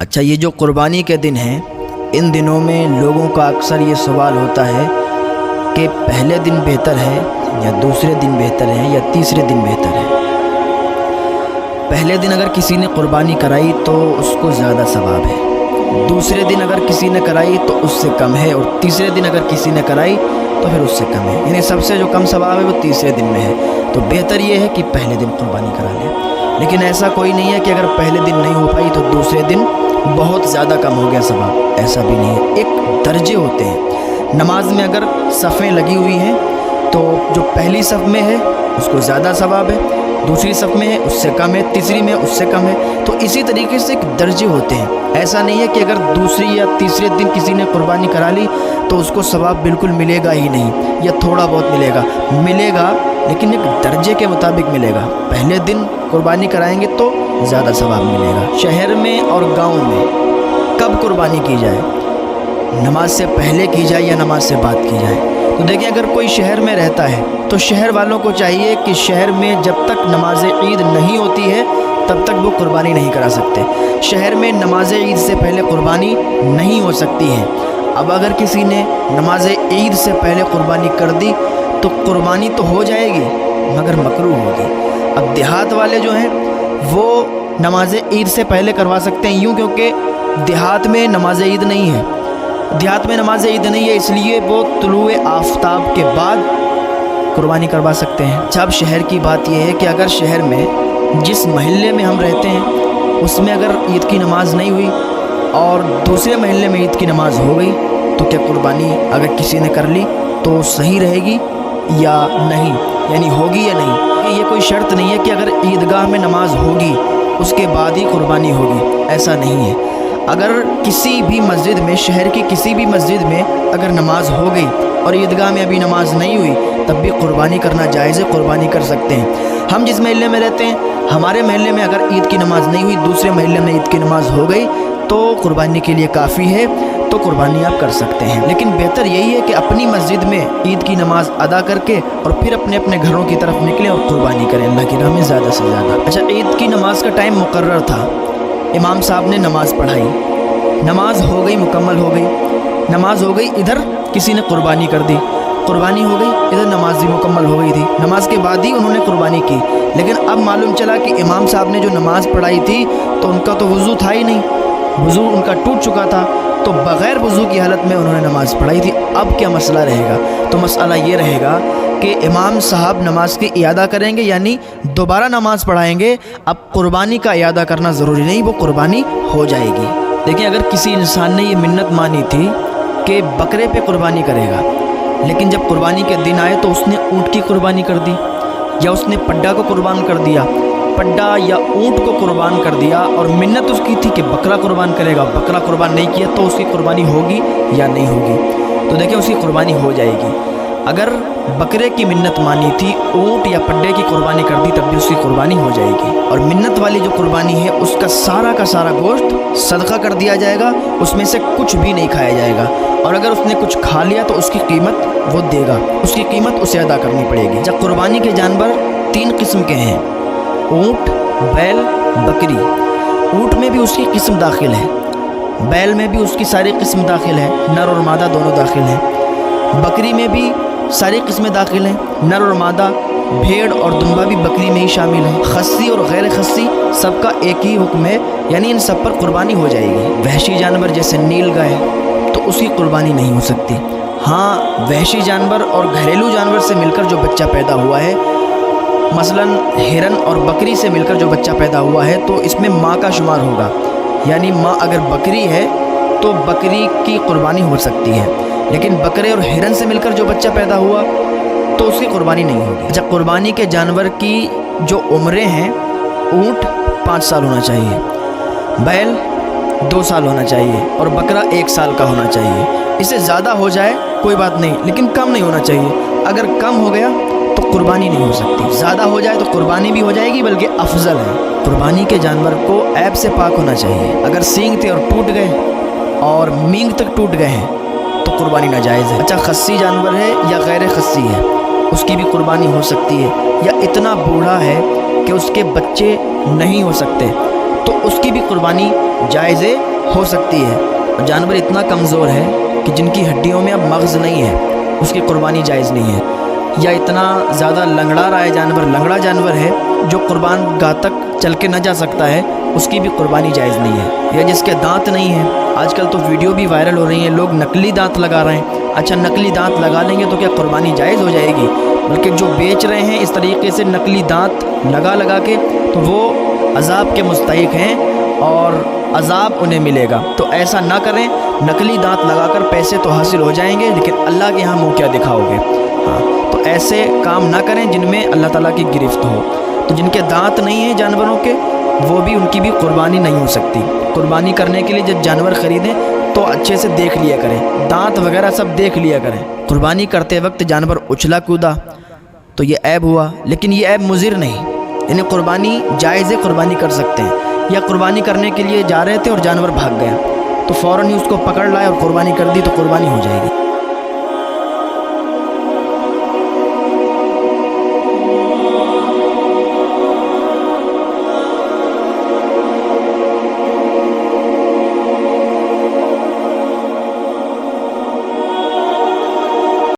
अच्छा, ये जो कुर्बानी के दिन हैं, इन दिनों में लोगों का अक्सर ये सवाल होता है कि पहले दिन बेहतर है या दूसरे दिन बेहतर है या तीसरे दिन बेहतर है। पहले दिन अगर किसी ने कुर्बानी कराई तो उसको ज़्यादा सवाब है, दूसरे दिन अगर किसी ने कराई तो उससे कम है, और तीसरे दिन अगर किसी ने कराई तो फिर उससे कम है। यानी सबसे जो कम सवाब है वो तीसरे दिन में है। तो बेहतर ये है कि पहले दिन कुर्बानी करा लें। लेकिन ऐसा कोई नहीं है कि अगर पहले दिन नहीं हो पाई तो दूसरे दिन बहुत ज़्यादा कम हो गया सवाब, ऐसा भी नहीं है। एक दर्जे होते हैं। नमाज में अगर सफ़ें लगी हुई हैं तो जो पहली सफ़ में है उसको ज़्यादा सवाब है, दूसरी सफ़ में है उससे कम है, तीसरी में उससे कम है। तो इसी तरीके से एक दर्जे होते हैं। ऐसा नहीं है कि अगर दूसरी या तीसरे दिन किसी ने कुर्बानी करा ली तो उसको सवाब बिल्कुल मिलेगा ही नहीं, या थोड़ा बहुत मिलेगा लेकिन एक दर्जे के मुताबिक मिलेगा। पहले दिन कुर्बानी कराएंगे तो ज़्यादा सवाब मिलेगा। शहर में और गांव में कब कुर्बानी की जाए, नमाज से पहले की जाए या नमाज से बाद की जाए? तो देखिए, अगर कोई शहर में रहता है तो शहर वालों को चाहिए कि शहर में जब तक नमाज ईद नहीं होती है तब तक वो कुर्बानी नहीं करा सकते। शहर में नमाज ईद से पहले कुर्बानी नहीं हो सकती है। अब अगर किसी ने नमाज ईद से पहले कुर्बानी कर दी तो कुर्बानी तो हो जाएगी मगर मकरूह होगी। अब देहात वाले जो हैं वो नमाज ईद से पहले करवा सकते हैं, यूँ क्योंकि देहात में नमाज ईद नहीं है। देहात में नमाज ईद नहीं है, इसलिए वो तुलुए आफताब के बाद कुर्बानी करवा सकते हैं। अच्छा, अब शहर की बात यह है कि अगर शहर में जिस महल्ले में हम रहते हैं उसमें अगर ईद की नमाज नहीं हुई और दूसरे महल्ले में ईद की नमाज हो गई तो क्या कुर्बानी अगर किसी ने कर ली तो सही रहेगी या नहीं, यानी होगी या नहीं? ये कोई शर्त नहीं है कि अगर ईदगाह में नमाज होगी उसके बाद ही कुर्बानी होगी, ऐसा नहीं है। अगर किसी भी मस्जिद में, शहर की किसी भी मस्जिद में अगर नमाज हो गई और ईदगाह में अभी नमाज नहीं हुई तब भी कुर्बानी करना जायज़ है, कुर्बानी कर सकते हैं। हम जिस महल्ले में रहते हैं, हमारे महल्ले में अगर ईद की नमाज नहीं हुई, दूसरे महल्ले में ईद की नमाज हो गई तो कुर्बानी के लिए काफ़ी है, तो कुर्बानी आप कर सकते हैं। लेकिन बेहतर यही है कि अपनी मस्जिद में ईद की नमाज अदा करके और फिर अपने अपने घरों की तरफ निकलें और कुर्बानी करें अल्लाह की राह में ज़्यादा से ज़्यादा। अच्छा, ईद की नमाज का टाइम मुकर्रर था, इमाम साहब ने नमाज़ पढ़ाई, नमाज हो गई, मुकम्मल हो गई, नमाज हो गई, इधर किसी ने कुर्बानी कर दी, कुर्बानी हो गई, इधर नमाज भी मुकम्मल हो गई थी, नमाज के बाद ही उन्होंने कुर्बानी की। लेकिन अब मालूम चला कि इमाम साहब ने जो नमाज़ पढ़ाई थी तो उनका तो वज़ू था ही नहीं, वज़ू उनका टूट चुका था, तो बग़ैर वज़ू की हालत में उन्होंने नमाज़ पढ़ाई थी। अब क्या मसला रहेगा? तो मसला ये रहेगा कि इमाम साहब नमाज की इयादा करेंगे, यानी दोबारा नमाज पढ़ाएंगे। अब कुर्बानी का इयादा करना ज़रूरी नहीं, वो कुर्बानी हो जाएगी। देखिए, अगर किसी इंसान ने ये मिन्नत मानी थी कि बकरे पे कुर्बानी करेगा, लेकिन जब कुर्बानी के दिन आए तो उसने ऊँट की कुर्बानी कर दी, या उसने पड्डा को कुर्बान कर दिया, पड्डा या ऊँट को कुर्बान कर दिया, और मिन्नत उसकी थी कि बकरा कुर्बान करेगा, बकरा कुर्बान नहीं किया तो उसकी कुर्बानी होगी या नहीं होगी? तो देखिए, उसकी कुर्बानी हो जाएगी। अगर बकरे की मिन्नत मानी थी, ऊँट या पड्डे की कुर्बानी कर दी, तब भी उसकी कुर्बानी हो जाएगी। और मिन्नत वाली जो कुर्बानी है उसका सारा का सारा गोश्त सदका कर दिया जाएगा, उसमें से कुछ भी नहीं खाया जाएगा। और अगर उसने कुछ खा लिया तो उसकी कीमत वो देगा, उसकी कीमत उसे अदा करनी पड़ेगी। जब कुर्बानी के जानवर 3 किस्म के हैं, ऊँट, बैल, बकरी। ऊँट में भी उसकी किस्म दाखिल है, बैल में भी उसकी सारी किस्म दाखिल है, नर और मादा दोनों दाखिल हैं। बकरी में भी सारी किस्में दाखिल हैं, नर और मादा। भेड़ और दुम्बा भी बकरी में ही शामिल है। खस्सी और गैर खस्सी सबका एक ही हुक्म है, यानी इन सब पर कुर्बानी हो जाएगी। वहशी जानवर जैसे नील गाय तो उसकी कुर्बानी नहीं हो सकती। हाँ, वहशी जानवर और घरेलू जानवर से मिलकर जो बच्चा पैदा हुआ है, मसलन हिरन और बकरी से मिलकर जो बच्चा पैदा हुआ है, तो इसमें माँ का शुमार होगा। यानी माँ अगर बकरी है तो बकरी की कुर्बानी हो सकती है, लेकिन बकरे और हिरन से मिलकर जो बच्चा पैदा हुआ तो उसकी कुर्बानी नहीं होगी। अच्छा, कुर्बानी के जानवर की जो उम्रें हैं, ऊँट 5 साल होना चाहिए, बैल 2 साल होना चाहिए और बकरा 1 साल का होना चाहिए। इससे ज़्यादा हो जाए कोई बात नहीं, लेकिन कम नहीं होना चाहिए। अगर कम हो गया तो कुर्बानी नहीं हो सकती, ज़्यादा हो जाए तो कुर्बानी भी हो जाएगी, बल्कि अफजल है। कुर्बानी के जानवर को ऐब से पाक होना चाहिए। अगर सींग थे और टूट गए और मींग तक टूट गए हैं तो कुर्बानी नाजायज़ है। अच्छा, खस्सी जानवर है या गैर खस्सी है, उसकी भी कुर्बानी हो सकती है। या इतना बूढ़ा है कि उसके बच्चे नहीं हो सकते तो उसकी भी कुर्बानी जायज़ है, हो सकती है। और जानवर इतना कमज़ोर है कि जिनकी हड्डियों में अब मग़ज़ नहीं है, उसकी कुर्बानी जायज़ नहीं है। या इतना ज़्यादा लंगड़ा रहा है जानवर, लंगड़ा जानवर है जो कुर्बान गाह तक चल के न जा सकता है, उसकी भी कुर्बानी जायज़ नहीं है। या जिसके दांत नहीं हैं, आजकल तो वीडियो भी वायरल हो रही हैं, लोग नकली दांत लगा रहे हैं। अच्छा, नकली दांत लगा लेंगे तो क्या कुर्बानी जायज़ हो जाएगी? बल्कि जो बेच रहे हैं इस तरीके से नकली दांत लगा के, तो वो अज़ाब के मुस्तहिक़ हैं और अज़ाब उन्हें मिलेगा। तो ऐसा ना करें। नकली दांत लगाकर पैसे तो हासिल हो जाएंगे, लेकिन अल्लाह के यहाँ मुँह क्या दिखाओगे? हाँ, तो ऐसे काम ना करें जिनमें अल्लाह ताला की गिरफ्त हो। तो जिनके दांत नहीं हैं जानवरों के, वो भी, उनकी भी कुर्बानी नहीं हो सकती। कुर्बानी करने के लिए जब जानवर ख़रीदें तो अच्छे से देख लिया करें, दांत वगैरह सब देख लिया करें। कुर्बानी करते वक्त जानवर उछला कूदा तो ये ऐब हुआ, लेकिन ये ऐब मुज़िर नहीं। यानी कुर्बानी जायज़ है, कुर्बानी कर सकते हैं। या कुर्बानी करने के लिए जा रहे थे और जानवर भाग गया, तो फ़ौरन ही उसको पकड़ लाए और कुर्बानी कर दी, तो कुर्बानी हो जाएगी।